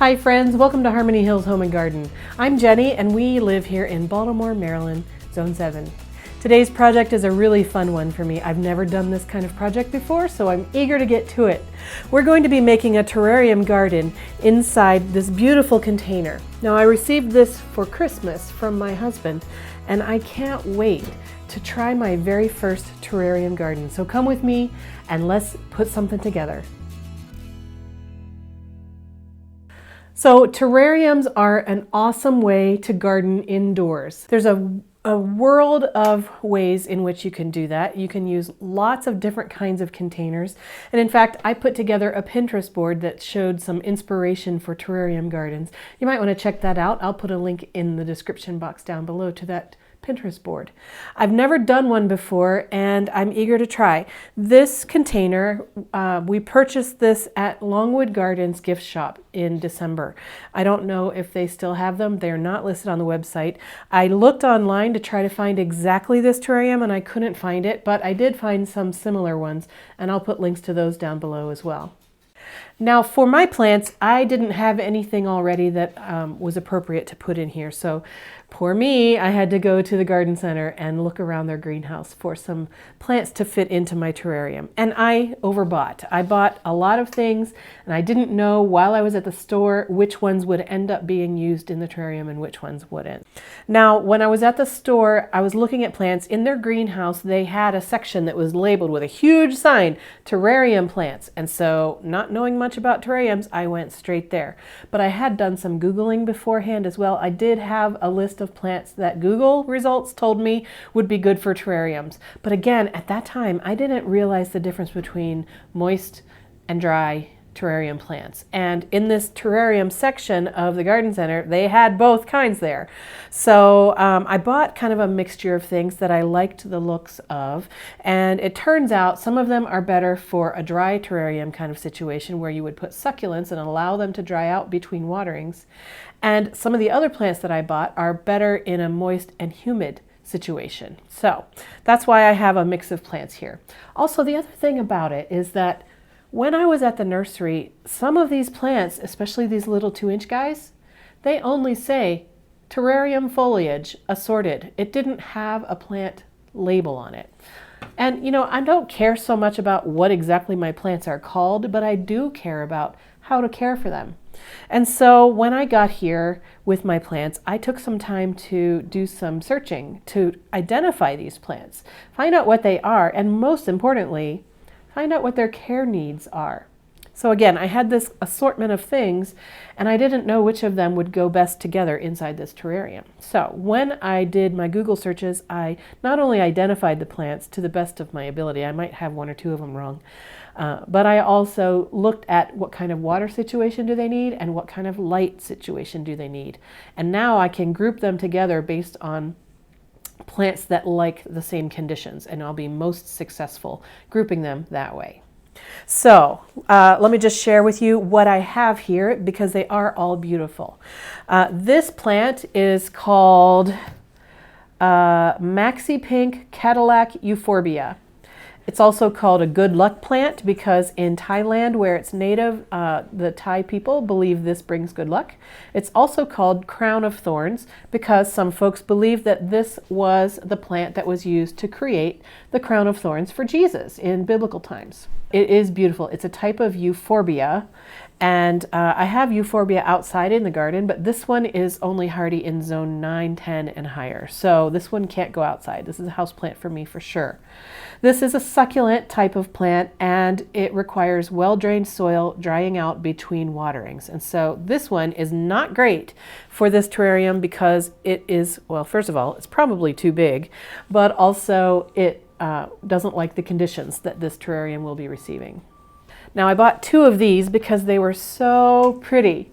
Hi friends, welcome to Harmony Hills Home and Garden. I'm Jenny and we live here in Baltimore, Maryland, Zone 7. Today's project is a really fun one for me. I've never done this kind of project before, so I'm eager to get to it. We're going to be making a terrarium garden inside this beautiful container. Now I received this for Christmas from my husband and I can't wait to try my very first terrarium garden. So come with me and let's put something together. So terrariums are an awesome way to garden indoors. There's a world of ways in which you can do that. You can use lots of different kinds of containers. And in fact, I put together a Pinterest board that showed some inspiration for terrarium gardens. You might want to check that out. I'll put a link in the description box down below to that Pinterest board. I've never done one before and I'm eager to try. This container, we purchased this at Longwood Gardens gift shop in December. I don't know if they still have them. They're not listed on the website. I looked online to try to find exactly this terrarium and I couldn't find it, but I did find some similar ones and I'll put links to those down below as well. Now for my plants, I didn't have anything already that was appropriate to put in here. So poor me, I had to go to the garden center and look around their greenhouse for some plants to fit into my terrarium. And I overbought. I bought a lot of things and I didn't know while I was at the store which ones would end up being used in the terrarium and which ones wouldn't. Now when I was at the store, I was looking at plants. In their greenhouse, they had a section that was labeled with a huge sign, terrarium plants. And so not knowing much about terrariums, I went straight there. But I had done some Googling beforehand as well. I did have a list of plants that Google results told me would be good for terrariums. But again, at that time, I didn't realize the difference between moist and dry terrarium plants. And in this terrarium section of the garden center, they had both kinds there. So I bought kind of a mixture of things that I liked the looks of. And it turns out some of them are better for a dry terrarium kind of situation where you would put succulents and allow them to dry out between waterings. And some of the other plants that I bought are better in a moist and humid situation. So that's why I have a mix of plants here. Also, the other thing about it is that when I was at the nursery, some of these plants, especially these little 2-inch guys, they only say terrarium foliage assorted. It didn't have a plant label on it. And you know, I don't care so much about what exactly my plants are called, but I do care about how to care for them. And so when I got here with my plants, I took some time to do some searching to identify these plants, find out what they are, and most importantly, find out what their care needs are. So again, I had this assortment of things and I didn't know which of them would go best together inside this terrarium. So when I did my Google searches, I not only identified the plants to the best of my ability, I might have one or two of them wrong, but I also looked at what kind of water situation do they need and what kind of light situation do they need. And now I can group them together based on plants that like the same conditions, and I'll be most successful grouping them that way. So let me just share with you what I have here because they are all beautiful. This plant is called Maxi Pink Cadillac Euphorbia. It's also called a good luck plant because in Thailand, where it's native, the Thai people believe this brings good luck. It's also called crown of thorns because some folks believe that this was the plant that was used to create the crown of thorns for Jesus in biblical times. It is beautiful. It's a type of Euphorbia, and I have Euphorbia outside in the garden, but this one is only hardy in zone 9, 10, and higher. So this one can't go outside. This is a house plant for me for sure. This is a succulent type of plant and it requires well-drained soil drying out between waterings. And so this one is not great for this terrarium because it is, well, first of all, it's probably too big, but also it doesn't like the conditions that this terrarium will be receiving. Now I bought 2 of these because they were so pretty.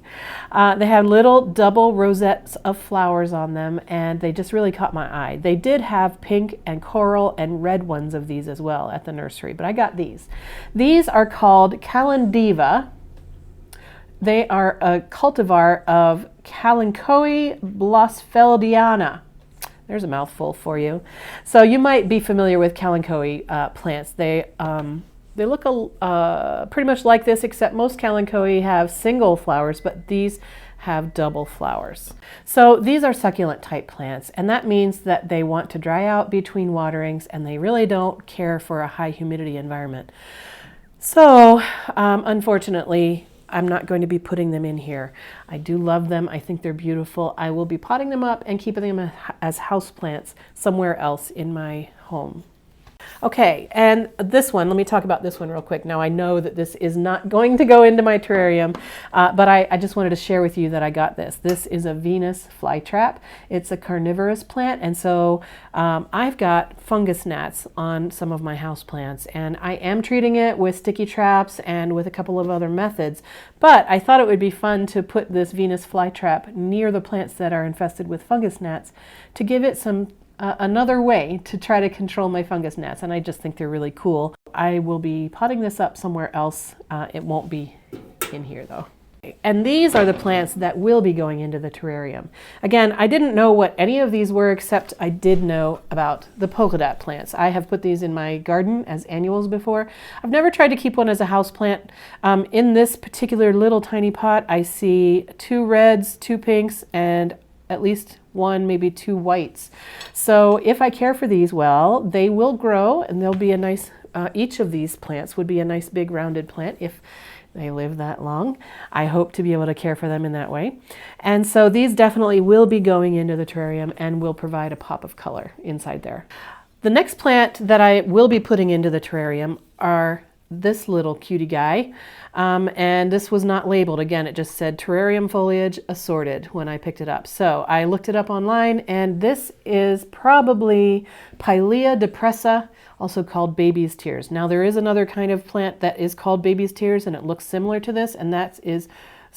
They had little double rosettes of flowers on them and they just really caught my eye. They did have pink and coral and red ones of these as well at the nursery, but I got these. These are called Cattleya. They are a cultivar of Cattleya Blasfeldiana. There's a mouthful for you. So you might be familiar with Cattleya plants. They look pretty much like this, except most kalanchoe have single flowers, but these have double flowers. So these are succulent type plants, and that means that they want to dry out between waterings, and they really don't care for a high humidity environment. So unfortunately, I'm not going to be putting them in here. I do love them. I think they're beautiful. I will be potting them up and keeping them as houseplants somewhere else in my home. Okay, and this one, let me talk about this one real quick. Now I know that this is not going to go into my terrarium, but I just wanted to share with you that I got this. This is a Venus flytrap. It's a carnivorous plant, and so I've got fungus gnats on some of my house plants, and I am treating it with sticky traps and with a couple of other methods, but I thought it would be fun to put this Venus flytrap near the plants that are infested with fungus gnats to give it some another way to try to control my fungus gnats, and I just think they're really cool. I will be potting this up somewhere else. It won't be in here though. And these are the plants that will be going into the terrarium. Again, I didn't know what any of these were, except I did know about the Polkadot plants. I have put these in my garden as annuals before. I've never tried to keep one as a house plant. In this particular little tiny pot, I see 2 reds, 2 pinks, and at least 1, maybe 2 whites. So if I care for these well, they will grow, and they'll be a nice, each of these plants would be a nice big rounded plant if they live that long. I hope to be able to care for them in that way. And so these definitely will be going into the terrarium and will provide a pop of color inside there. The next plant that I will be putting into the terrarium are this little cutie guy, and this was not labeled. Again, it just said terrarium foliage assorted when I picked it up. So I looked it up online, and this is probably Pilea depressa, also called baby's tears. Now there is another kind of plant that is called baby's tears, and it looks similar to this, and that is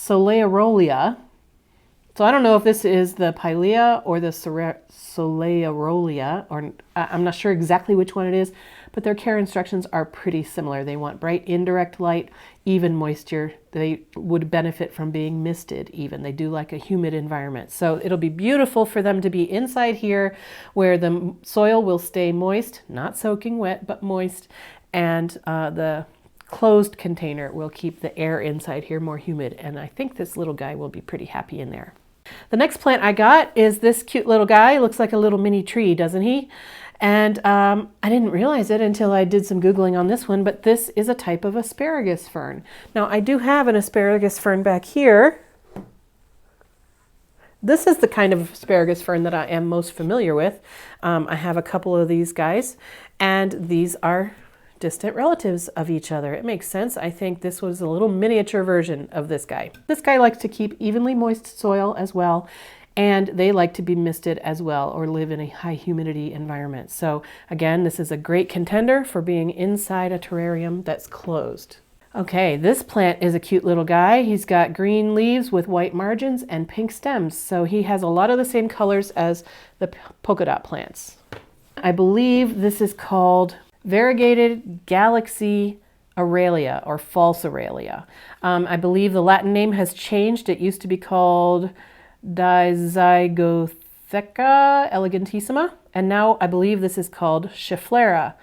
Aurelia. So I don't know if this is the Pilea or the Aurelia, or I'm not sure exactly which one it is, but their care instructions are pretty similar. They want bright indirect light, even moisture. They would benefit from being misted even. They do like a humid environment. So it'll be beautiful for them to be inside here where the soil will stay moist, not soaking wet, but moist, and the closed container will keep the air inside here more humid. And I think this little guy will be pretty happy in there. The next plant I got is this cute little guy. Looks like a little mini tree, doesn't he? And I didn't realize it until I did some Googling on this one, but this is a type of Asparagus Fern. Now I do have an Asparagus Fern back here. This is the kind of Asparagus Fern that I am most familiar with. I have a couple of these guys, and these are distant relatives of each other. It makes sense. I think this was a little miniature version of this guy. This guy likes to keep evenly moist soil as well, and they like to be misted as well or live in a high humidity environment. So again, this is a great contender for being inside a terrarium that's closed. Okay, this plant is a cute little guy. He's got green leaves with white margins and pink stems, so he has a lot of the same colors as the Polkadot plants. I believe this is called variegated galaxy Aurelia or false Aurelia. I believe the Latin name has changed. It used to be called Dizygotheca elegantissima, and now I believe this is called Schefflera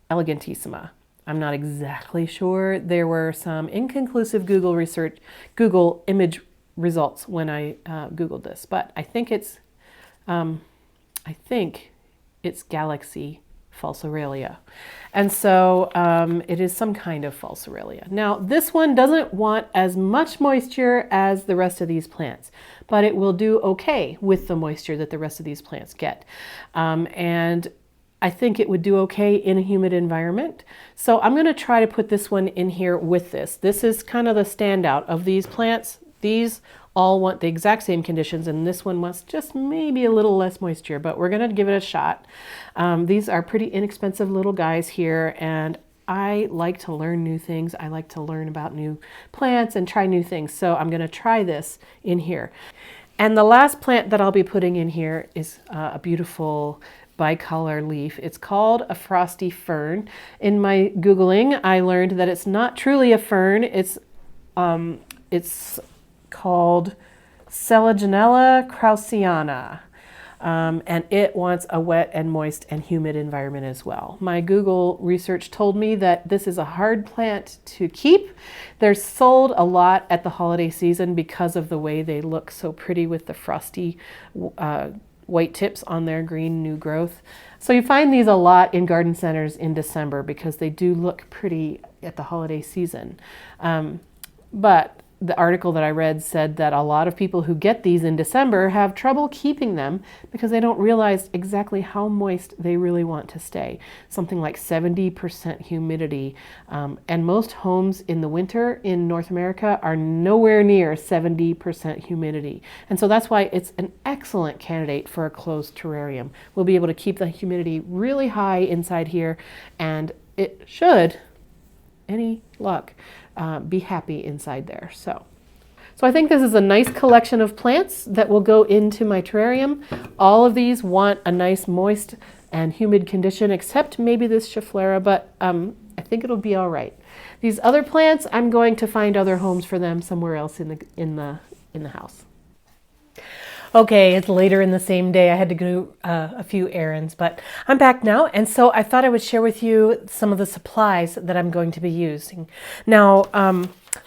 elegantissima. I'm not exactly sure. There were some inconclusive Google image results when I Googled this, but I think it's Galaxy false Aurelia. And so it is some kind of false Aurelia. Now this one doesn't want as much moisture as the rest of these plants, but it will do okay with the moisture that the rest of these plants get. And I think it would do okay in a humid environment. So I'm going to try to put this one in here with this. This is kind of the standout of these plants. These all want the exact same conditions, and this one wants just maybe a little less moisture, but we're going to give it a shot. These are pretty inexpensive little guys here, and I like to learn new things. I like to learn about new plants and try new things, so I'm going to try this in here. And the last plant that I'll be putting in here is a beautiful bicolor leaf. It's called a Frosty Fern. In my Googling, I learned that it's not truly a fern. It's called Selaginella kraussiana. and it wants a wet and moist and humid environment as well. My Google research told me that this is a hard plant to keep. They're sold a lot at the holiday season because of the way they look so pretty with the frosty white tips on their green new growth. So you find these a lot in garden centers in December because they do look pretty at the holiday season. But the article that I read said that a lot of people who get these in December have trouble keeping them because they don't realize exactly how moist they really want to stay. Something like 70% humidity. And most homes in the winter in North America are nowhere near 70% humidity. And so that's why it's an excellent candidate for a closed terrarium. We'll be able to keep the humidity really high inside here, and it should, any luck, be happy inside there. So I think this is a nice collection of plants that will go into my terrarium. All of these want a nice moist and humid condition, except maybe this Schefflera, but I think it'll be all right. These other plants, I'm going to find other homes for them somewhere else in the house. Okay, it's later in the same day. I had to go a few errands, but I'm back now. And so I thought I would share with you some of the supplies that I'm going to be using. Now,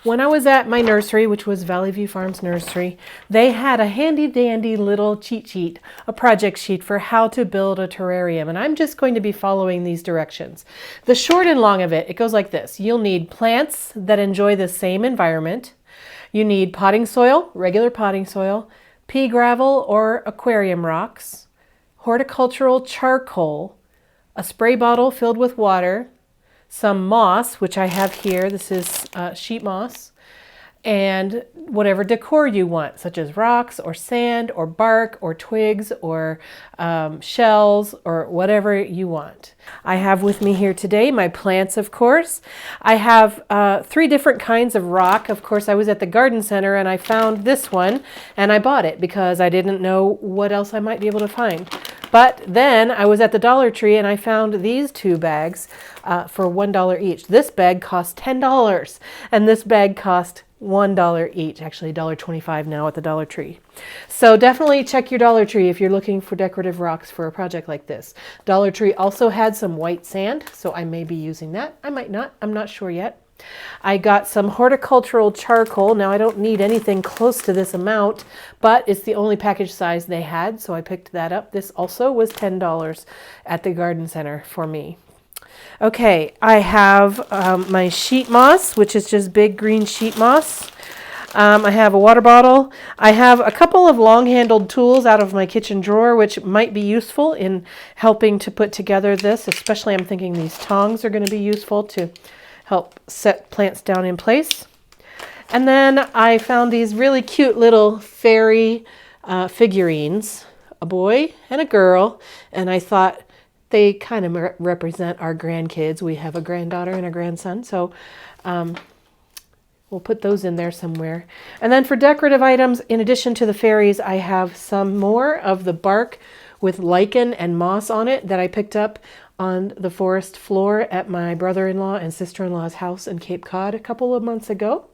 when I was at my nursery, which was Valley View Farms Nursery, they had a handy dandy little cheat sheet, a project sheet for how to build a terrarium. And I'm just going to be following these directions. The short and long of it goes like this. You'll need plants that enjoy the same environment. You need potting soil, regular potting soil, pea gravel or aquarium rocks, horticultural charcoal, a spray bottle filled with water, some moss, which I have here. This is sheet moss, and whatever decor you want, such as rocks or sand or bark or twigs or shells or whatever you want. I have with me here today my plants, of course. I have 3 different kinds of rock. Of course, I was at the garden center and I found this one and I bought it because I didn't know what else I might be able to find. But then I was at the Dollar Tree and I found these 2 bags for $1 each. This bag cost $10 and this bag cost $1 each, actually $1.25 now at the Dollar Tree. So definitely check your Dollar Tree if you're looking for decorative rocks for a project like this. Dollar Tree also had some white sand, so I may be using that. I might not, I'm not sure yet. I got some horticultural charcoal. Now I don't need anything close to this amount, but it's the only package size they had, so I picked that up. This also was $10 at the garden center for me. Okay, I have my sheet moss, which is just big green sheet moss. I have a water bottle. I have a couple of long-handled tools out of my kitchen drawer, which might be useful in helping to put together this. Especially, I'm thinking these tongs are going to be useful to help set plants down in place. And then I found these really cute little fairy figurines, a boy and a girl, and I thought they kind of represent our grandkids. We have a granddaughter and a grandson, so we'll put those in there somewhere. And then for decorative items, in addition to the fairies, I have some more of the bark with lichen and moss on it that I picked up on the forest floor at my brother-in-law and sister-in-law's house in Cape Cod a couple of months ago.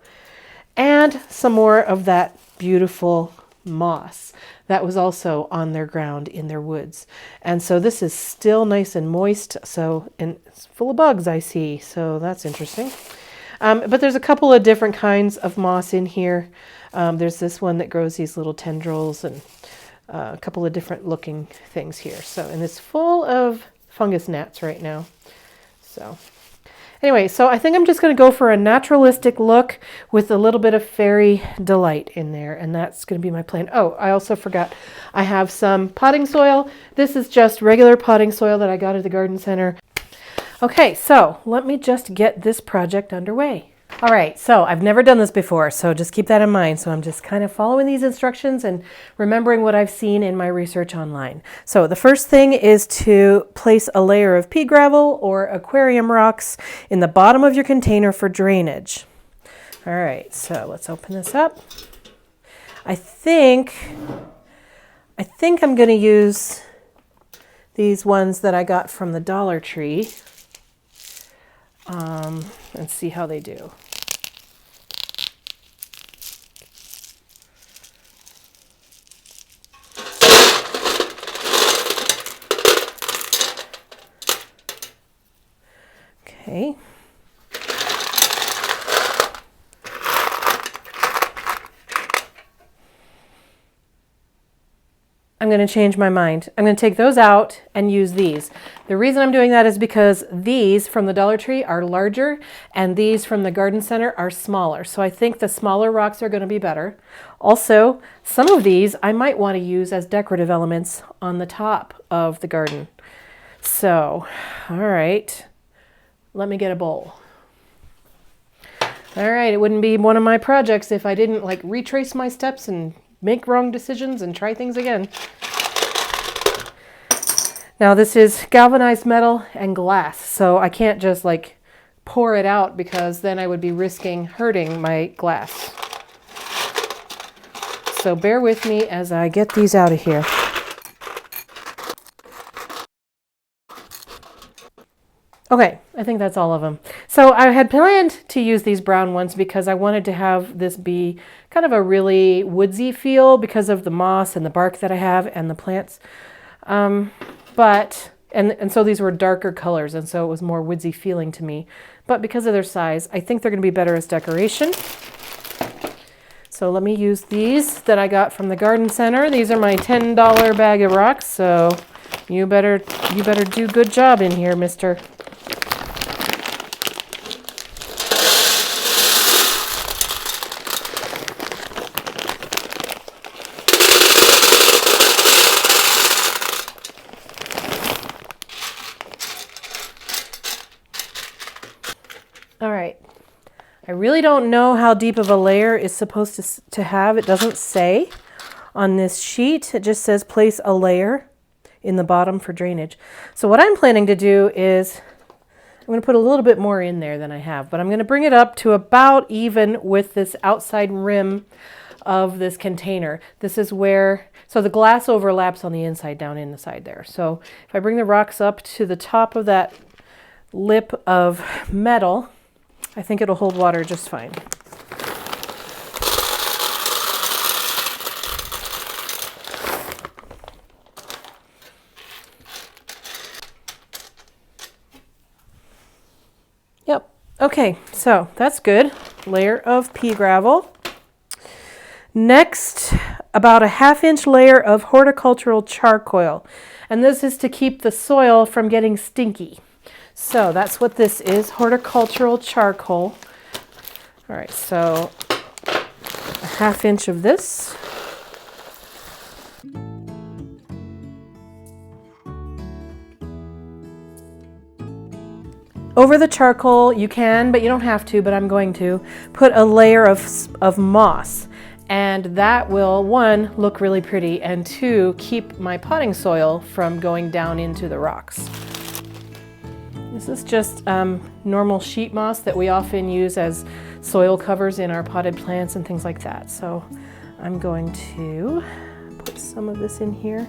And some more of that beautiful moss that was also on their ground in their woods. And so this is still nice and moist, so, and it's full of bugs I see, so that's interesting. But there's a couple of different kinds of moss in here. There's this one that grows these little tendrils and a couple of different looking things here. So, and it's full of fungus gnats right now. So anyway, so I think I'm just going to go for a naturalistic look with a little bit of fairy delight in there, and that's going to be my plan. Oh, I also forgot. I have some potting soil. This is just regular potting soil that I got at the garden center. Okay, so let me just get this project underway. All right, so I've never done this before, so just keep that in mind. So I'm just kind of following these instructions and remembering what I've seen in my research online. So the first thing is to place a layer of pea gravel or aquarium rocks in the bottom of your container for drainage. All right, so let's open this up. I think I'm going to use these ones that I got from the Dollar Tree and see how they do. I'm going to change my mind. I'm going to take those out and use these. The reason I'm doing that is because these from the Dollar Tree are larger and these from the garden center are smaller. So I think the smaller rocks are going to be better. Also, some of these I might want to use as decorative elements on the top of the garden. So, all right, let me get a bowl. All right, it wouldn't be one of my projects if I didn't like retrace my steps and make wrong decisions and try things again. Now this is galvanized metal and glass, so I can't just like pour it out because then I would be risking hurting my glass. So bear with me as I get these out of here. Okay, I think that's all of them. So I had planned to use these brown ones because I wanted to have this be kind of a really woodsy feel because of the moss and the bark that I have and the plants. And so these were darker colors, and so it was more woodsy feeling to me. But because of their size, I think they're going to be better as decoration. So let me use these that I got from the garden center. These are my $10 bag of rocks, so you better do a good job in here, mister. All right, I really don't know how deep of a layer is supposed to have. It doesn't say on this sheet. It just says place a layer in the bottom for drainage. So what I'm planning to do is I'm going to put a little bit more in there than I have, but I'm going to bring it up to about even with this outside rim of this container. This is where, so the glass overlaps on the inside down in the side there. So if I bring the rocks up to the top of that lip of metal, I think it'll hold water just fine. Yep. Okay, so that's good. Layer of pea gravel. Next, about a 1/2-inch layer of horticultural charcoal. And this is to keep the soil from getting stinky. So that's what this is, horticultural charcoal. All right, so a 1/2 inch of this. Over the charcoal, you can, but you don't have to, but I'm going to, put a layer of moss. And that will, 1, look really pretty, and 2, keep my potting soil from going down into the rocks. This is just normal sheet moss that we often use as soil covers in our potted plants and things like that. So I'm going to put some of this in here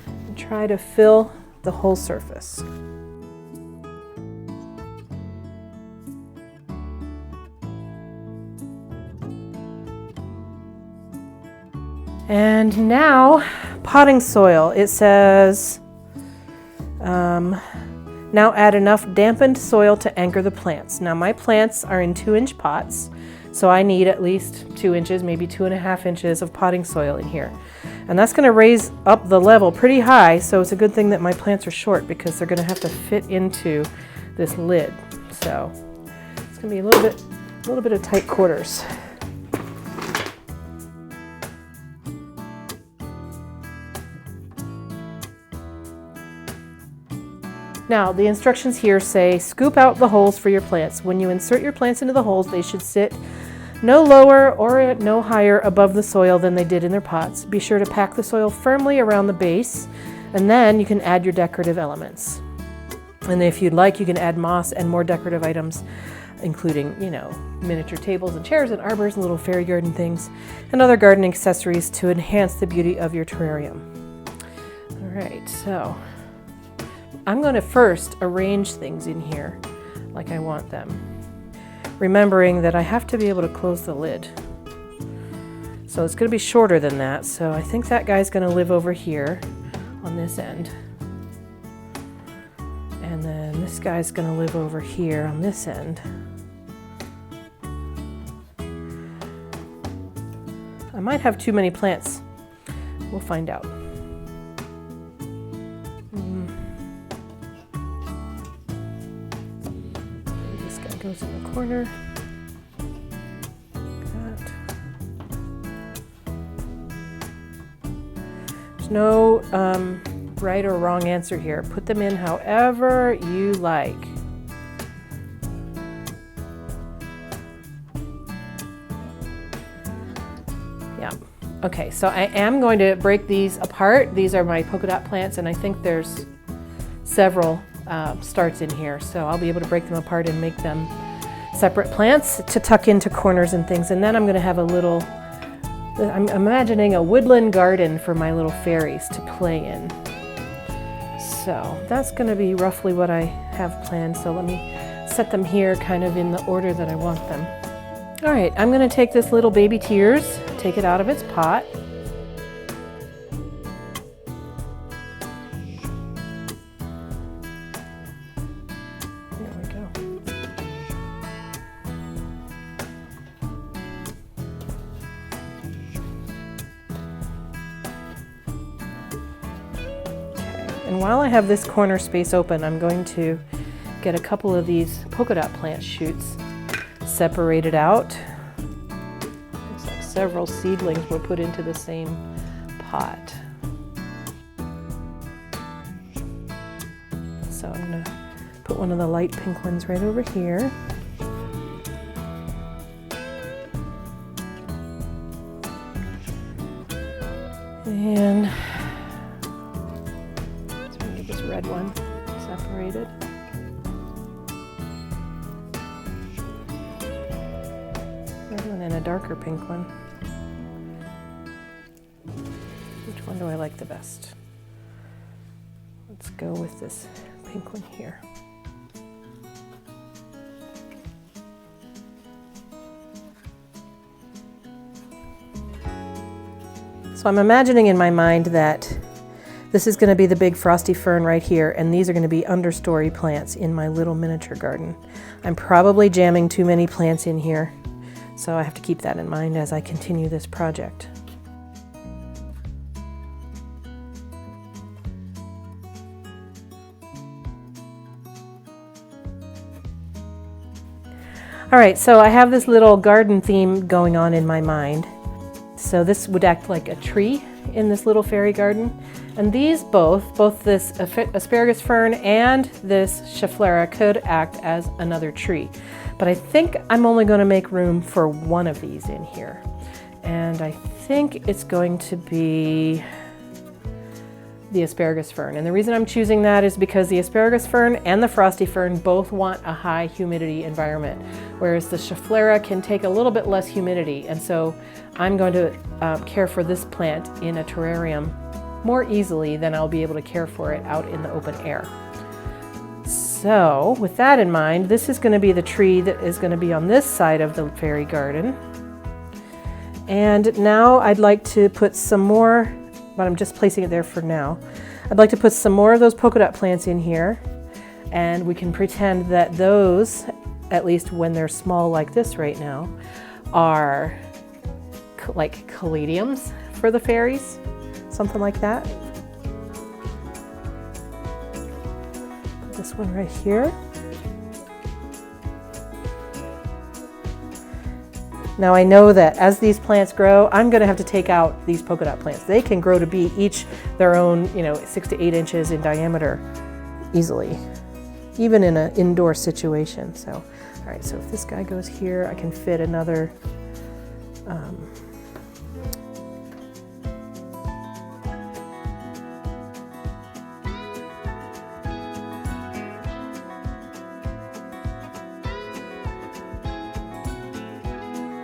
and try to fill the whole surface. And now, potting soil. It says, now add enough dampened soil to anchor the plants. Now my plants are in 2-inch pots, so I need at least 2 inches, maybe 2.5 inches of potting soil in here. And that's gonna raise up the level pretty high, so it's a good thing that my plants are short because they're gonna have to fit into this lid. So it's gonna be a little bit of tight quarters. Now, the instructions here say, scoop out the holes for your plants. When you insert your plants into the holes, they should sit no lower or no higher above the soil than they did in their pots. Be sure to pack the soil firmly around the base, and then you can add your decorative elements. And if you'd like, you can add moss and more decorative items, including, miniature tables and chairs and arbors and little fairy garden things, and other garden accessories to enhance the beauty of your terrarium. All right, so I'm going to first arrange things in here like I want them, remembering that I have to be able to close the lid. So it's going to be shorter than that, so I think that guy's going to live over here on this end. And then this guy's going to live over here on this end. I might have too many plants. We'll find out. goes in the corner. There's no right or wrong answer here. Put them in however you like. Yeah. Okay, so I am going to break these apart. These are my Polkadot plants, and I think there's several starts in here, so I'll be able to break them apart and make them separate plants to tuck into corners and things. And then I'm going to have a little, I'm imagining a woodland garden for my little fairies to play in. So that's going to be roughly what I have planned. So let me set them here kind of in the order that I want them. All right, I'm going to take this little baby tears, take it out of its pot. There we go. Okay, and while I have this corner space open, I'm going to get a couple of these Polkadot plant shoots separated out. Looks like several seedlings were put into the same pot. So I'm going to put one of the light pink ones right over here. And let's get this red one separated. And a darker pink one. Which one do I like the best? Let's go with this pink one here. So I'm imagining in my mind that this is going to be the big Frosty Fern right here, and these are going to be understory plants in my little miniature garden. I'm probably jamming too many plants in here, so I have to keep that in mind as I continue this project. All right, so I have this little garden theme going on in my mind. So this would act like a tree in this little fairy garden. And these both this Asparagus Fern and this Schefflera could act as another tree. But I think I'm only going to make room for one of these in here. And I think it's going to be the Asparagus Fern. And the reason I'm choosing that is because the Asparagus Fern and the Frosty Fern both want a high humidity environment, whereas the Schefflera can take a little bit less humidity. And so I'm going to care for this plant in a terrarium more easily than I'll be able to care for it out in the open air. So with that in mind, this is going to be the tree that is going to be on this side of the fairy garden. And now I'd like to put some more, but I'm just placing it there for now. I'd like to put some more of those Polkadot plants in here, and we can pretend that those, at least when they're small like this right now, are like caladiums for the fairies, something like that. Put this one right here. Now I know that as these plants grow, I'm going to have to take out these Polkadot plants. They can grow to be each their own, 6 to 8 inches in diameter easily, even in an indoor situation. So, all right, so if this guy goes here, I can fit another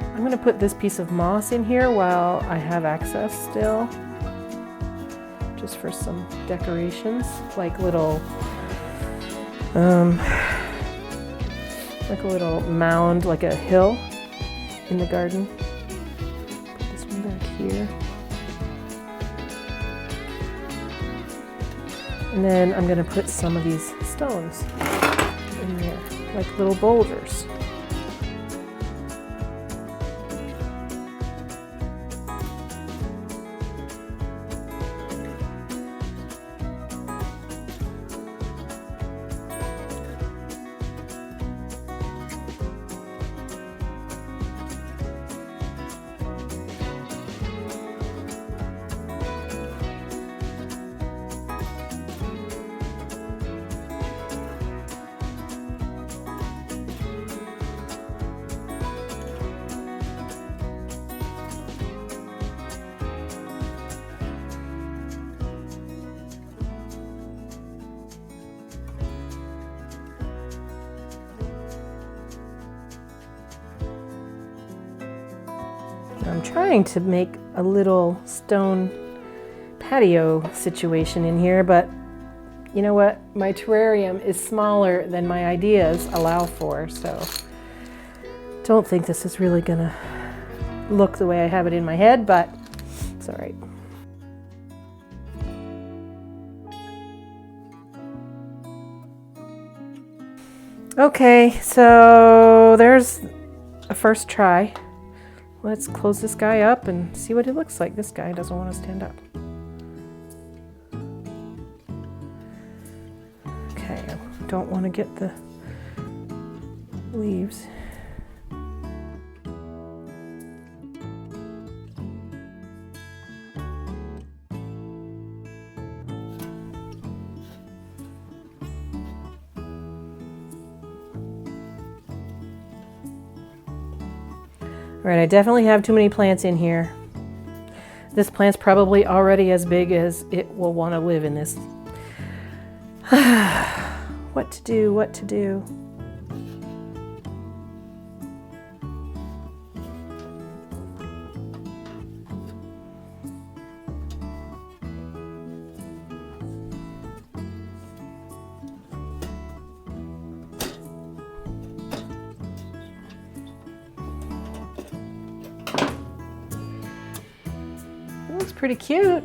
I'm going to put this piece of moss in here while I have access still, just for some decorations, like little, like a little mound, like a hill in the garden. Put this one back here. And then I'm going to put some of these stones in there, like little boulders. trying to make a little stone patio situation in here, but you know what? My terrarium is smaller than my ideas allow for, so don't think this is really gonna look the way I have it in my head, but it's all right. Okay, so there's a first try. Let's close this guy up and see what it looks like. This guy doesn't want to stand up. Okay, I don't want to get the leaves. All right, I definitely have too many plants in here. This plant's probably already as big as it will want to live in this. What to do, what to do. Looks pretty cute.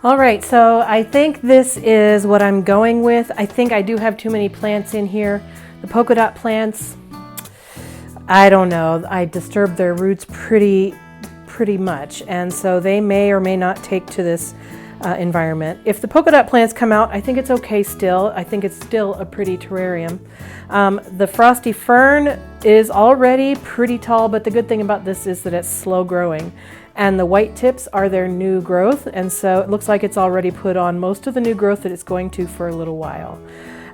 All right, so I think this is what I'm going with. I think I do have too many plants in here. The Polkadot plants, I don't know. I disturbed their roots pretty much, and so they may or may not take to this environment. If the Polkadot plants come out, I think it's okay still. I think it's still a pretty terrarium. The Frosty Fern is already pretty tall, but the good thing about this is that it's slow growing. And the white tips are their new growth, and so it looks like it's already put on most of the new growth that it's going to for a little while.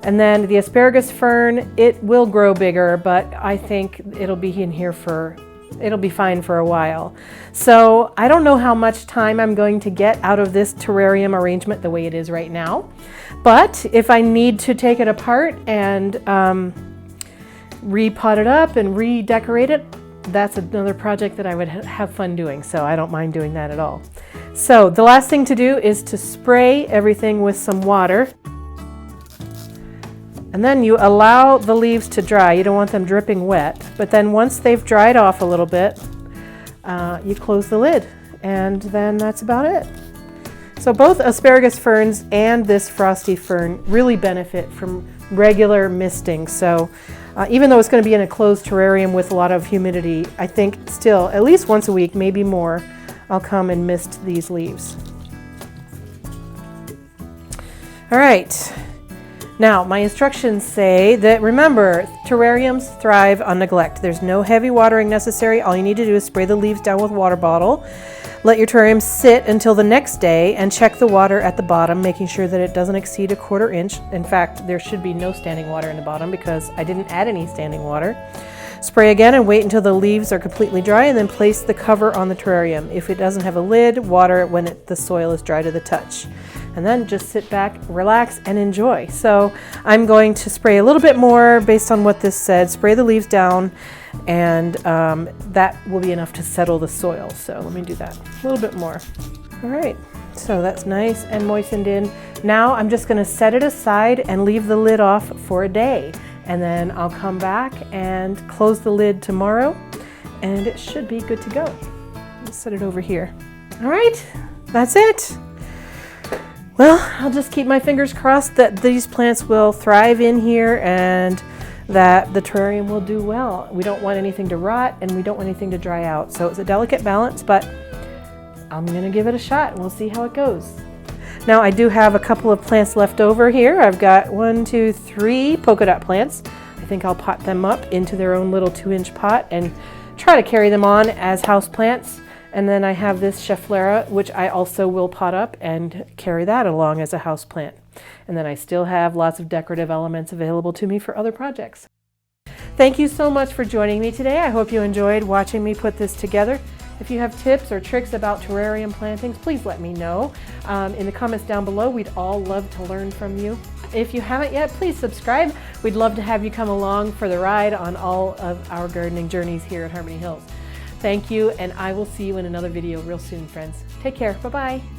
And then the Asparagus Fern, it will grow bigger, but I think it'll be in here it'll be fine for a while. So I don't know how much time I'm going to get out of this terrarium arrangement the way it is right now. But if I need to take it apart and repot it up and redecorate it, that's another project that I would have fun doing. So I don't mind doing that at all. So the last thing to do is to spray everything with some water. And then you allow the leaves to dry. You don't want them dripping wet. But then once they've dried off a little bit, you close the lid. And then that's about it. So both Asparagus Ferns and this Frosty Fern really benefit from regular misting. So even though it's going to be in a closed terrarium with a lot of humidity, I think still at least once a week, maybe more, I'll come and mist these leaves. All right. Now, my instructions say that, remember, terrariums thrive on neglect. There's no heavy watering necessary. All you need to do is spray the leaves down with a water bottle. Let your terrarium sit until the next day and check the water at the bottom, making sure that it doesn't exceed 1/4 inch. In fact, there should be no standing water in the bottom because I didn't add any standing water. Spray again and wait until the leaves are completely dry, and then place the cover on the terrarium. If it doesn't have a lid, water it when the soil is dry to the touch. And then just sit back, relax, and enjoy. So I'm going to spray a little bit more based on what this said. Spray the leaves down, and that will be enough to settle the soil. So let me do that a little bit more. All right, so that's nice and moistened in. Now I'm just going to set it aside and leave the lid off for a day. And then I'll come back and close the lid tomorrow, and it should be good to go. Let's set it over here. All right, that's it. Well, I'll just keep my fingers crossed that these plants will thrive in here and that the terrarium will do well. We don't want anything to rot and we don't want anything to dry out. So it's a delicate balance, but I'm gonna give it a shot and we'll see how it goes. Now I do have a couple of plants left over here. I've got 1, 2, 3 Polkadot plants. I think I'll pot them up into their own little 2-inch pot and try to carry them on as house plants. And then I have this Schefflera, which I also will pot up and carry that along as a house plant. And then I still have lots of decorative elements available to me for other projects. Thank you so much for joining me today. I hope you enjoyed watching me put this together. If you have tips or tricks about terrarium plantings, please let me know in the comments down below. We'd all love to learn from you. If you haven't yet, please subscribe. We'd love to have you come along for the ride on all of our gardening journeys here at Harmony Hills. Thank you, and I will see you in another video real soon, friends. Take care. Bye-bye.